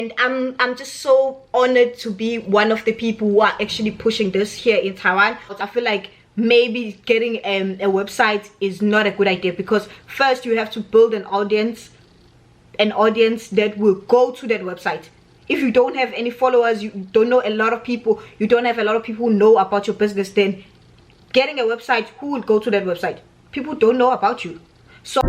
And I'm just so honored to be one of the people who are actually pushing this here in Taiwan. I feel like maybe getting a website is not a good idea, because first you have to build an audience that will go to that website. If you don't have any followers, you don't know a lot of people, you don't have a lot of people who know about your business, then getting a website, who will go to that website? People don't know about you. So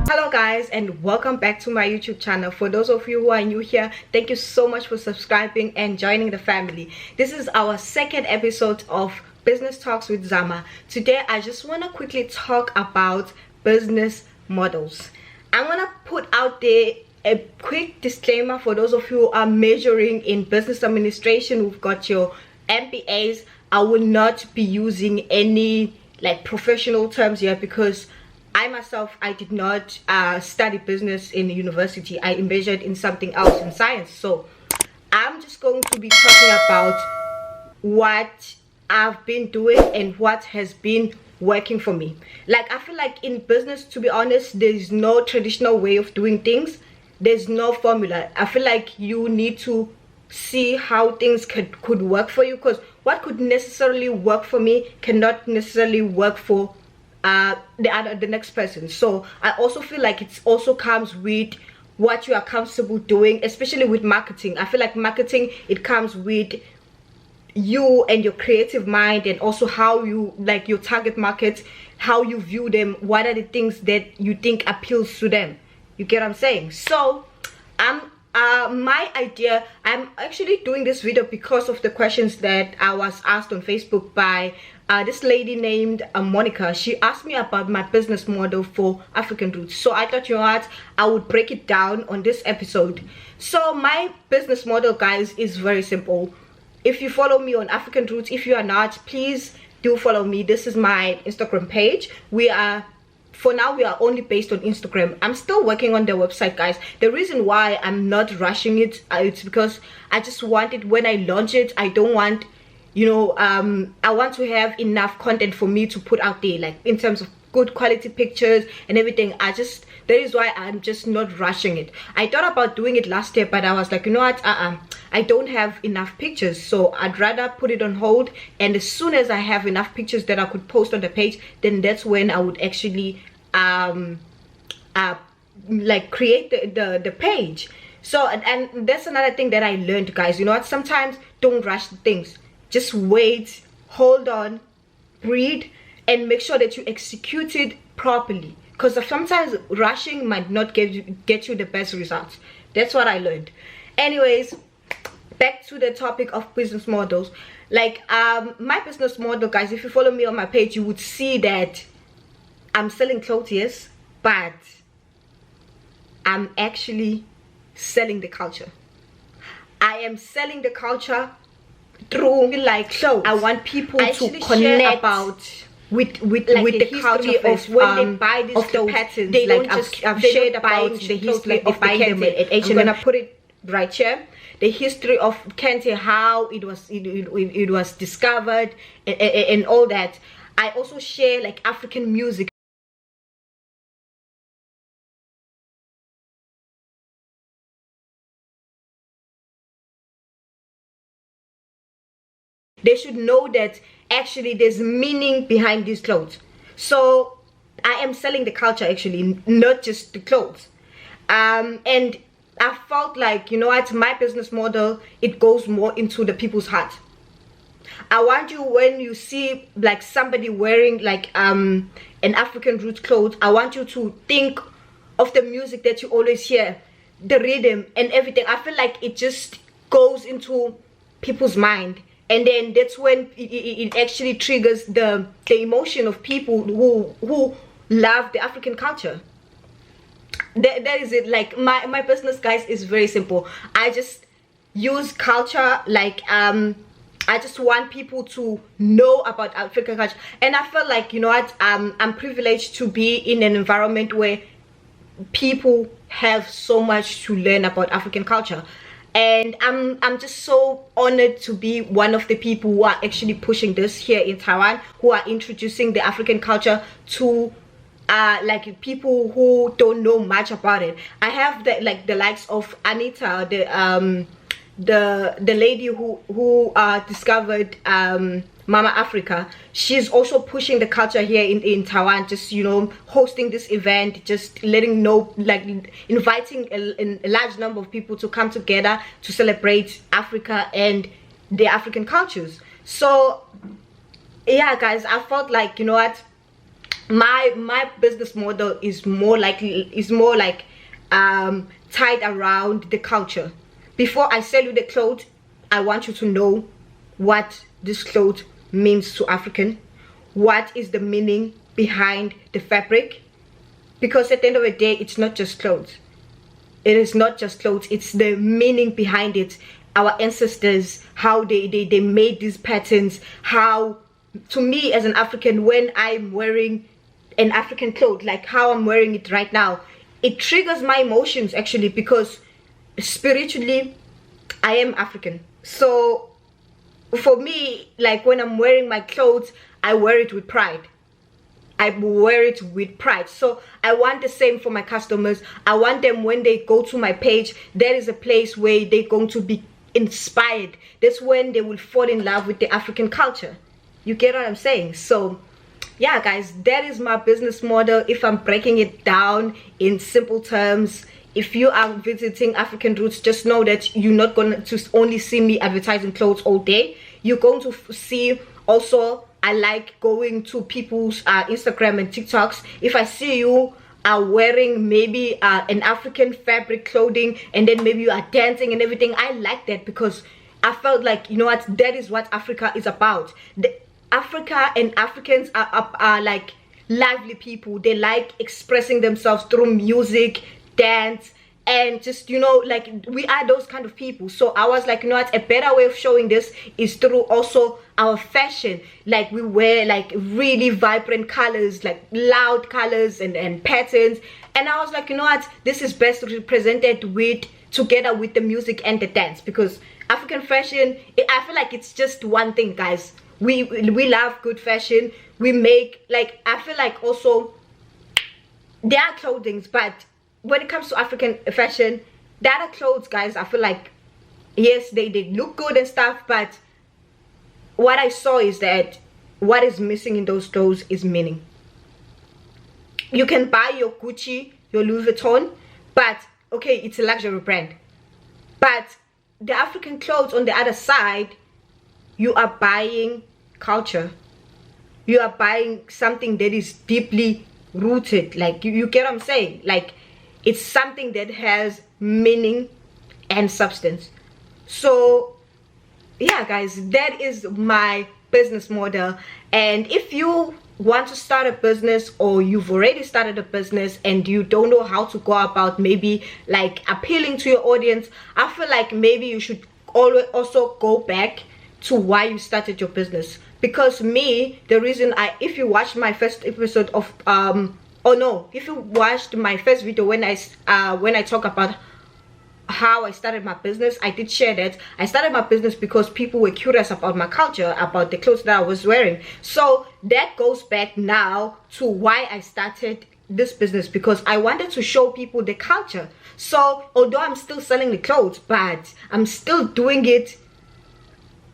hello guys, and welcome back to my YouTube channel. For those of you who are new here, thank you so much for subscribing and joining the family. This is our second episode of Business Talks with Zama. Today I just want to quickly talk about business models. I want to put out there a quick disclaimer for those of you who are majoring in business administration, who've got your MBAs. I will not be using any like professional terms here, because I myself, I did not study business in university. I majored in something else, in science. So I'm just going to be talking about what I've been doing and what has been working for me. Like, I feel like in business, to be honest, there's no traditional way of doing things. There's no formula. I feel like you need to see how things could work for you, because what could necessarily work for me cannot necessarily work for the next person. So I also feel like it also comes with what you are comfortable doing, especially with marketing. I feel like marketing, it comes with you and your creative mind, and also how you like your target market, how you view them, what are the things that you think appeals to them. You get what I'm saying? So my idea, I'm actually doing this video because of the questions that I was asked on Facebook by this lady named Monica. She asked me about my business model for African Roots. So I thought, you know what, I would break it down on this episode. So my business model, guys, is very simple. If you follow me on African Roots, if you are not, please do follow me. This is my Instagram page. For now, we are only based on Instagram. I'm still working on the website, guys. The reason why I'm not rushing it, it's because I just want it, when I launch it, I don't want, you know, I want to have enough content for me to put out there, like in terms of good quality pictures and everything. That is why I'm just not rushing it. I thought about doing it last year, but I was like, you know what, I don't have enough pictures, so I'd rather put it on hold, and as soon as I have enough pictures that I could post on the page, then that's when I would actually like create the page. So and that's another thing that I learned, guys. You know what, sometimes don't rush things. Just wait, hold on, breathe, and make sure that you execute it properly, because sometimes rushing might not get you the best results. That's what I learned. Anyways, back to the topic of business models. Like my business model, guys, if you follow me on my page, you would see that I'm selling clothes, yes, but I'm actually selling the culture. I am selling the culture through like clothes. I want people to connect about with the culture of when they buy these patterns. They like I've shared about the history of the Kente. I'm gonna put it right here. The history of Kente, how it was discovered, and all that. I also share like African music. They should know that actually there's meaning behind these clothes. So I am selling the culture, actually, not just the clothes. And I felt like, you know what, my business model, it goes more into the people's heart. I want you, when you see like somebody wearing like an African root clothes, I want you to think of the music that you always hear, the rhythm and everything. I feel like it just goes into people's mind, and then that's when it actually triggers the emotion of people who love the African culture. That is it. Like my business, guys, is very simple. I just use culture, like I just want people to know about African culture. And I feel like, you know what, I'm privileged to be in an environment where people have so much to learn about African culture. And I'm just so honored to be one of the people who are actually pushing this here in Taiwan, who are introducing the African culture to like people who don't know much about it. I have the likes of Anita, the lady who discovered Mama Africa. She's also pushing the culture here in Taiwan, just, you know, hosting this event, just letting know, like inviting a large number of people to come together to celebrate Africa and the African cultures. So yeah guys, I felt like, you know what, my business model is more like tied around the culture. Before I sell you the clothes, I want you to know what this clothes means to African, what is the meaning behind the fabric, because at the end of the day, it's not just clothes. It is not just clothes, it's the meaning behind it. Our ancestors, how they made these patterns, how, to me as an African, when I'm wearing an African cloth, like how I'm wearing it right now, it triggers my emotions actually, because spiritually I am African. So for me, like when I'm wearing my clothes, I wear it with pride. I wear it with pride. So I want the same for my customers. I want them, when they go to my page, there is a place where they're going to be inspired. That's when they will fall in love with the African culture. You get what I'm saying? So yeah guys, that is my business model. If I'm breaking it down in simple terms, if you are visiting African Roots, just know that you're not going to only see me advertising clothes all day. You're going to see also, I like going to people's Instagram and TikToks. If I see you are wearing maybe an African fabric clothing, and then maybe you are dancing and everything, I like that, because I felt like, you know what, that is what Africa is about. Africa and Africans are like lively people. They like expressing themselves through music, dance, and just, you know, like we are those kind of people. So I was like, you know what, a better way of showing this is through also our fashion. Like we wear like really vibrant colors, like loud colors and patterns, and I was like, you know what, this is best represented together with the music and the dance, because African fashion, I feel like it's just one thing guys. We love good fashion. We make, like, I feel like also there are clothings, but when it comes to African fashion, there are clothes guys, I feel like, yes, they look good and stuff, but what I saw is that what is missing in those clothes is meaning. You can buy your Gucci, your Louis Vuitton, but okay, it's a luxury brand, but the African clothes on the other side, you are buying culture. You are buying something that is deeply rooted. Like you get what I'm saying? Like it's something that has meaning and substance. So yeah guys, that is my business model. And if you want to start a business, or you've already started a business and you don't know how to go about maybe like appealing to your audience, I feel like maybe you should always also go back to why you started your business. Because me, the reason if you watched my first episode of if you watched my first video when I talk about how I started my business, I did share that I started my business because people were curious about my culture, about the clothes that I was wearing. So that goes back now to why I started this business, because I wanted to show people the culture. So although I'm still selling the clothes, but I'm still doing it,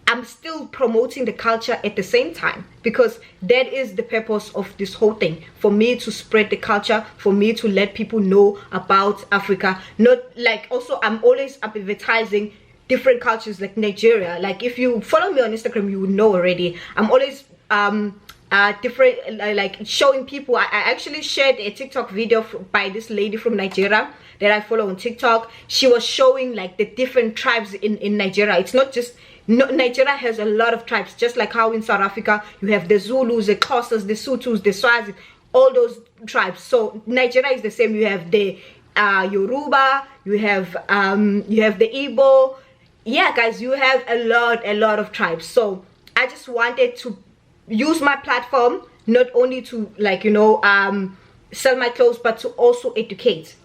I'm still promoting the culture at the same time, because that is the purpose of this whole thing, for me to spread the culture, for me to let people know about Africa. Not like, also I'm always advertising different cultures, like Nigeria. Like if you follow me on Instagram, you would know already, I'm always different, like showing people. I actually shared a TikTok video by this lady from Nigeria that I follow on TikTok. She was showing like the different tribes in Nigeria. It's not just Nigeria has a lot of tribes, just like how in South Africa you have the Zulus, the Xhosas, the Sothos, the Swazi, all those tribes. So Nigeria is the same. You have the Yoruba, you have the Igbo. Yeah guys, you have a lot of tribes. So I just wanted to use my platform not only to, like, you know, sell my clothes, but to also educate.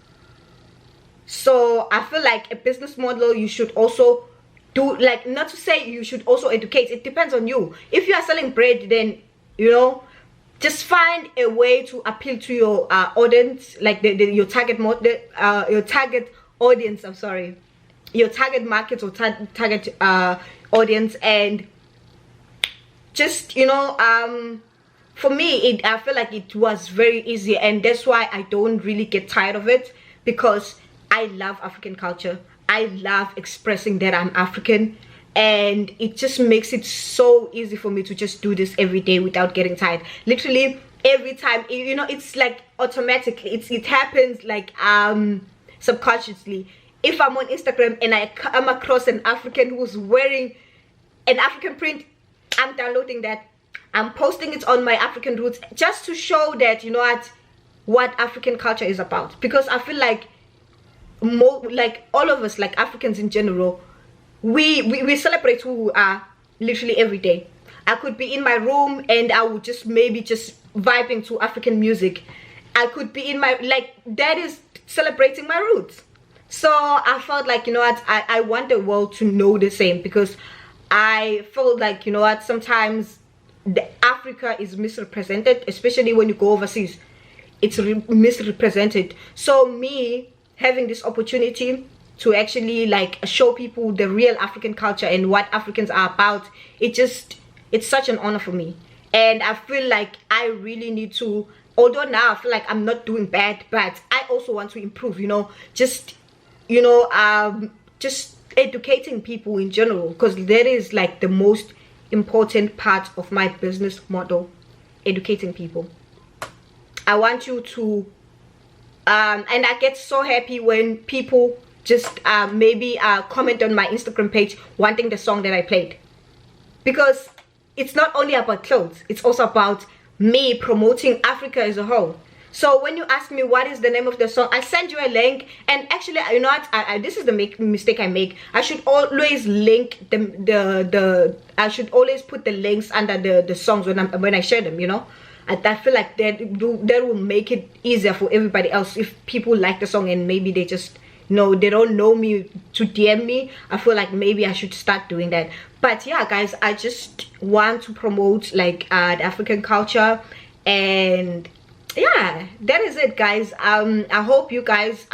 So I feel like a business model, you should also do, like, not to say you should also educate, it depends on you. If you are selling bread, then, you know, just find a way to appeal to your audience, like your target your target audience, I'm sorry, your target market or target audience. And just, you know, for me, I feel like it was very easy, and that's why I don't really get tired of it, because I love African culture. I love expressing that I'm African, and it just makes it so easy for me to just do this every day without getting tired. Literally every time, you know, it's like automatically, it happens like subconsciously. If I'm on Instagram and I come across an African who's wearing an African print, I'm downloading that, I'm posting it on my African roots, just to show that, you know what African culture is about. Because I feel like like all of us, like Africans in general, we celebrate who we are literally every day. I could be in my room and I would just maybe just vibing to African music. I could be in my, like, that is celebrating my roots. So I felt like, you know what, I want the world to know the same, because I felt like, you know what, sometimes Africa is misrepresented, especially when you go overseas. It's misrepresented. So me having this opportunity to actually like show people the real African culture and what Africans are about, it's such an honor for me. And I feel like I really need to, although now I feel like I'm not doing bad, but I also want to improve, you know, just, you know, just educating people in general, because that is like the most important part of my business model, educating people. I want you to and I get so happy when people just maybe comment on my Instagram page wanting the song that I played, because it's not only about clothes, it's also about me promoting Africa as a whole. So when you ask me what is the name of the song, I send you a link. And actually, you know what, this is the mistake I make. I should always link I should always put the links under the songs when I share them, you know. I feel like that will make it easier for everybody else. If people like the song and maybe they just know, they don't know me, to DM me, I feel like maybe I should start doing that. But yeah, guys, I just want to promote like the African culture. And yeah, that is it, guys. I hope you guys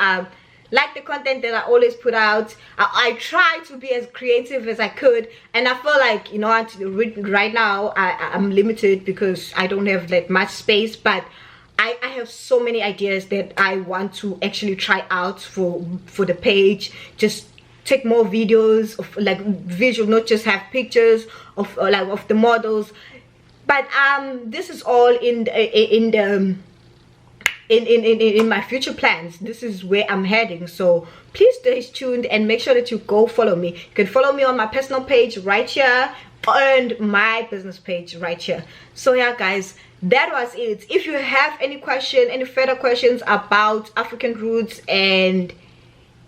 like the content that I always put out. I try to be as creative as I could, and I feel like, you know what, right now I'm limited because I don't have that much space, but I have so many ideas that I want to actually try out for the page. Just take more videos of like visual, not just have pictures of like of the models. But this is all in my future plans. This is where I'm heading, so please stay tuned and make sure that you go follow me. You can follow me on my personal page right here and my business page right here. So yeah, guys, that was it. If you have any further questions about African roots, and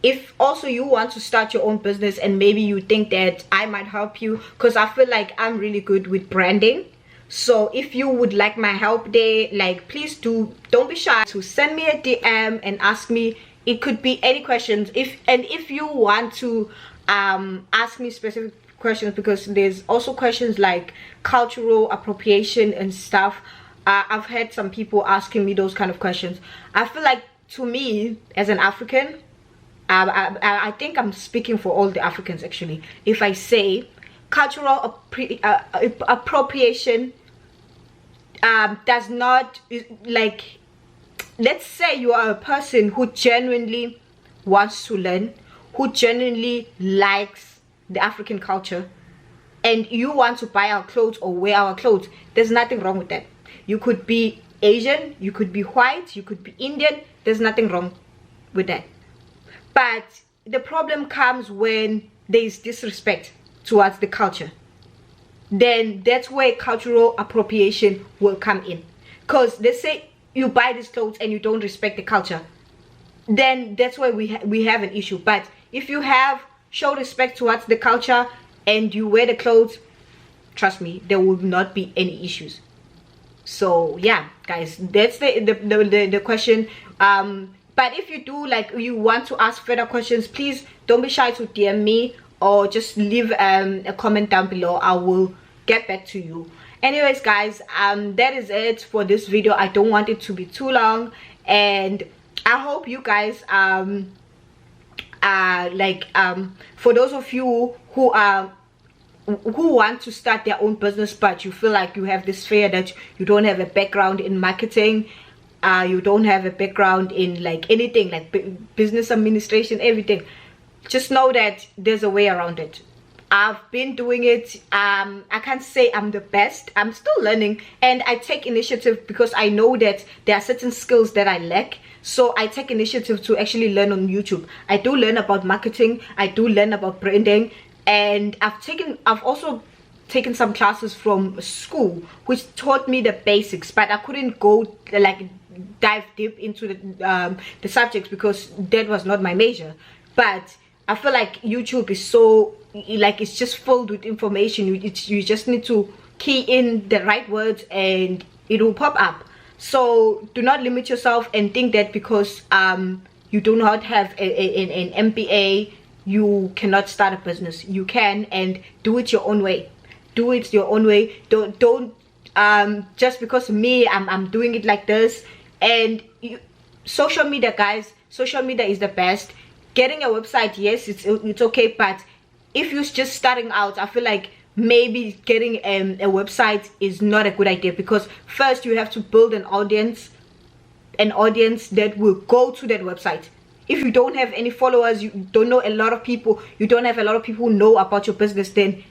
if also you want to start your own business and maybe you think that I might help you, because I feel like I'm really good with branding. So if you would like my help there, like, please don't be shy to send me a DM and ask me. It could be any questions. If you want to ask me specific questions, because there's also questions like cultural appropriation and stuff. I've had some people asking me those kind of questions. I feel like, to me as an African, I think I'm speaking for all the Africans actually if I say cultural appropriation does not, like, let's say you are a person who genuinely wants to learn, who genuinely likes the African culture, and you want to buy our clothes or wear our clothes. There's nothing wrong with that. You could be Asian, you could be white, you could be Indian. There's nothing wrong with that. But the problem comes when there is disrespect towards the culture. Then that's where cultural appropriation will come in. Because they say you buy these clothes and you don't respect the culture, then that's why we have an issue. But if you show respect towards the culture and you wear the clothes, trust me, there will not be any issues. So yeah, guys, that's the question. But if you do, like, you want to ask further questions, please don't be shy to DM me or just leave a comment down below. I will get back to you. anyways guys, that is it for this video. I don't want it to be too long, and I hope you guys for those of you who want to start their own business, but you feel like you have this fear that you don't have a background in marketing, you don't have a background in like anything like business administration, everything, just know that there's a way around it. I've been doing it. I can't say I'm the best. I'm still learning, and I take initiative because I know that there are certain skills that I lack. So I take initiative to actually learn on YouTube. I do learn about marketing, I do learn about branding, and I've also taken some classes from school which taught me the basics, but I couldn't go like dive deep into the subjects because that was not my major. But I feel like YouTube is so like, it's just filled with information. You just need to key in the right words and it will pop up. So do not limit yourself and think that because you do not have an MBA, you cannot start a business. You can, and do it your own way. Do it your own way. Don't just because I'm doing it like this. And social media, guys, social media is the best. Getting a website, yes, it's okay, but if you're just starting out, I feel like maybe getting a website is not a good idea, because first you have to build an audience that will go to that website. If you don't have any followers, you don't know a lot of people, you don't have a lot of people who know about your business, then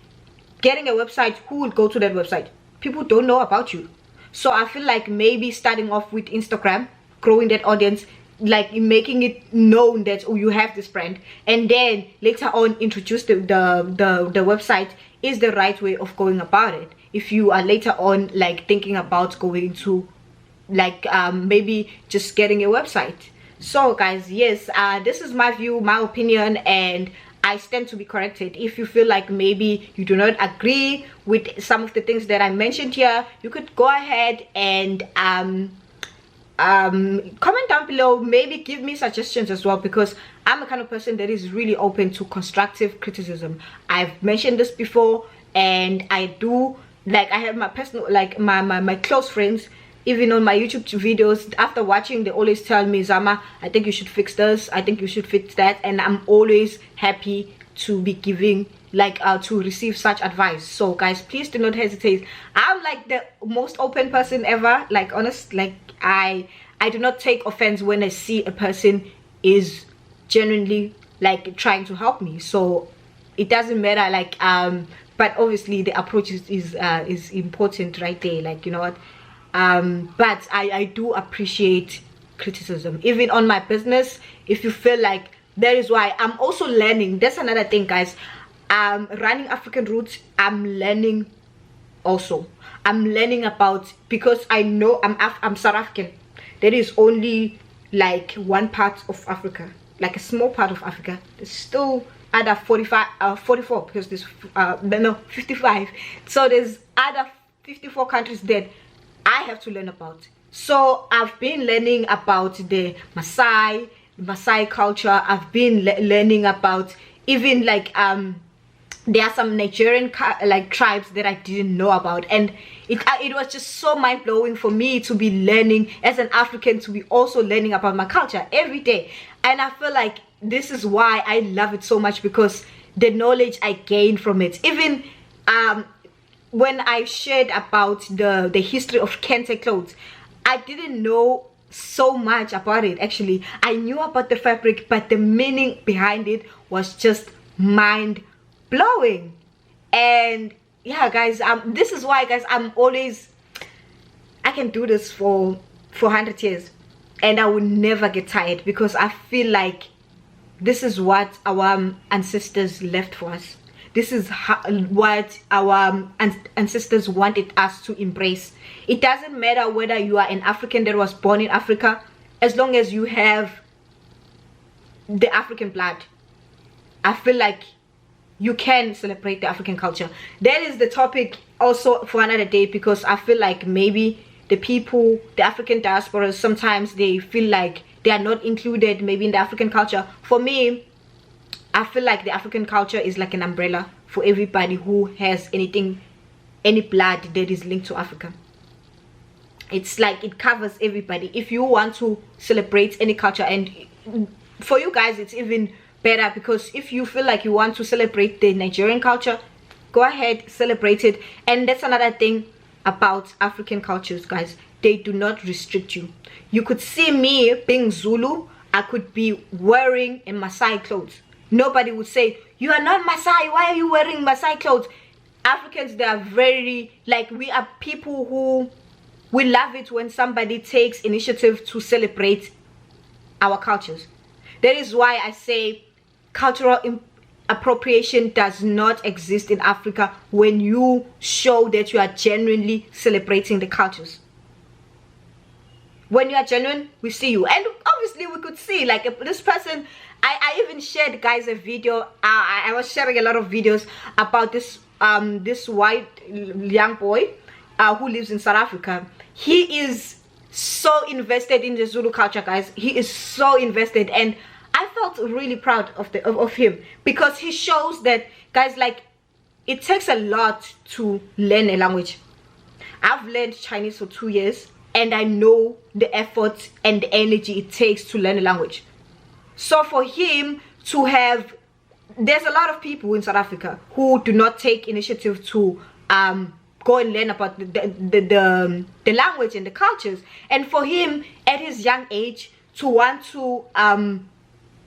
getting a website, who will go to that website? People don't know about you. So I feel like maybe starting off with Instagram, growing that audience, like making it known that, oh, you have this brand, and then later on introduce the website is the right way of going about it. If you are later on like thinking about going to like maybe just getting a website. So guys, yes, this is my view, my opinion, and I stand to be corrected. If you feel like maybe you do not agree with some of the things that I mentioned here, you could go ahead and comment down below. Maybe give me suggestions as well, because I'm the kind of person that is really open to constructive criticism. I've mentioned this before, and I do, like, I have my personal, like my close friends, even on my YouTube videos, after watching, they always tell me, Zama, I think you should fix this, I think you should fix that, and I'm always happy to be giving, like, to receive such advice. So guys, please do not hesitate. I'm like the most open person ever, like, honest, like I do not take offense when I see a person is genuinely like trying to help me. So it doesn't matter, like but obviously the approach is important right there, like, you know what. But I do appreciate criticism, even on my business. If you feel like, that is why I'm also learning. That's another thing, guys. Running African Roots, I'm learning also. I'm learning about, because I know I'm South African. There is only like one part of Africa, like a small part of Africa. There's still other 44, because there's no 55. So there's other 54 countries that I have to learn about. So I've been learning about the Maasai culture. I've been learning about even like there are some Nigerian like tribes that I didn't know about, and it was just so mind-blowing for me to be learning as an African, to be also learning about my culture every day. And I feel like this is why I love it so much, because the knowledge I gain from it. Even when I shared about the history of Kente clothes, I didn't know so much about it. Actually, I knew about the fabric, but the meaning behind it was just mind-blowing. And yeah, guys, this is why, guys, I can do this for 100 years and I will never get tired, because I feel like this is what our ancestors left for us. This is what our ancestors wanted us to embrace. It doesn't matter whether you are an African that was born in Africa, as long as you have the African blood. I feel like you can celebrate the African culture. That is the topic also for another day, because I feel like maybe the people, the African diaspora, sometimes they feel like they are not included maybe in the African culture. For me, I feel like the African culture is like an umbrella for everybody who has anything any blood that is linked to Africa. It's like it covers everybody. If you want to celebrate any culture, and for you guys it's even better, because if you feel like you want to celebrate the Nigerian culture, go ahead, celebrate it. And that's another thing about African cultures, guys. They do not restrict you. You could see me being Zulu, I could be wearing a Maasai clothes. Nobody would say, you are not Maasai, why are you wearing Maasai clothes? Africans, they are very, like, we are people who, we love it when somebody takes initiative to celebrate our cultures. That is why I say cultural appropriation does not exist in Africa when you show that you are genuinely celebrating the cultures. When you are genuine, we see you. And obviously we could see, like, this person, I even shared, guys, a video. I was sharing a lot of videos about this this white young boy who lives in South Africa. He is so invested in the Zulu culture, guys. He is so invested, and I felt really proud of him, because he shows that, guys, like, it takes a lot to learn a language. I've learned Chinese for 2 years, and I know the effort and the energy it takes to learn a language. So for him to have, there's a lot of people in South Africa who do not take initiative to go and learn about the language and the cultures. And for him, at his young age, to want to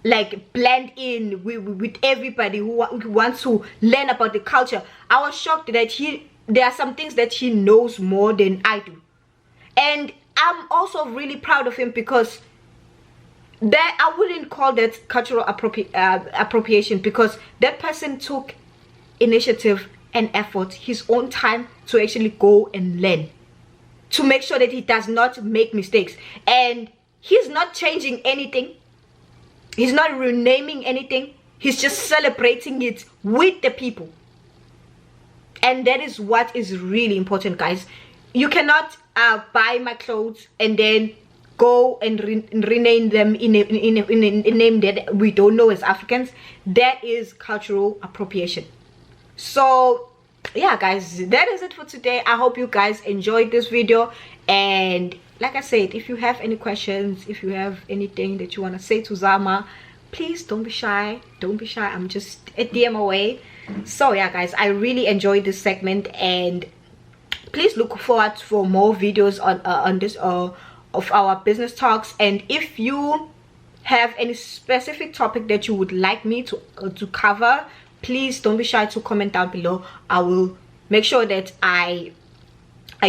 like blend in with everybody who wants to learn about the culture, I was shocked that there are some things that he knows more than I do. And I'm also really proud of him, because that, I wouldn't call that cultural appropriation, because that person took initiative and effort, his own time, to actually go and learn, to make sure that he does not make mistakes. And he's not changing anything, he's not renaming anything, he's just celebrating it with the people. And that is what is really important, guys. You cannot buy my clothes and then go and rename them in a name that we don't know as Africans. That is cultural appropriation. So yeah, guys, that is it for today. I hope you guys enjoyed this video, and like I said, if you have any questions, if you have anything that you want to say to Zama, please don't be shy, don't be shy. I'm just a DM away. So yeah, guys, I really enjoyed this segment, and please look forward for more videos on this of our business talks. And if you have any specific topic that you would like me to cover, please don't be shy to comment down below. I will make sure that I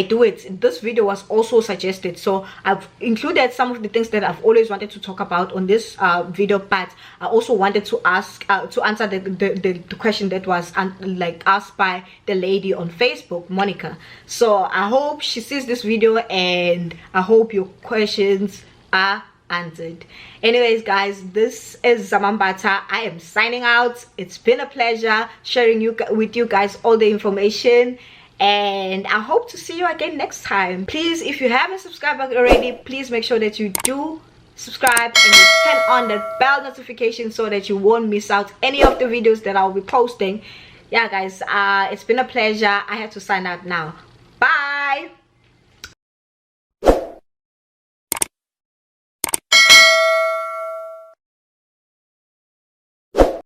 do it. This video was also suggested, so I've included some of the things that I've always wanted to talk about on this video, but I also wanted to answer the question that was like asked by the lady on Facebook, Monica. So I hope she sees this video, and I hope your questions are answered. Anyways, guys, this is Zama Mbatha. I am signing out. It's been a pleasure sharing with you guys all the information, and I hope to see you again next time. Please, if you haven't subscribed already, please make sure that you do subscribe and you turn on the bell notification so that you won't miss out any of the videos that I'll be posting. Yeah, guys, it's been a pleasure. I have to sign out now.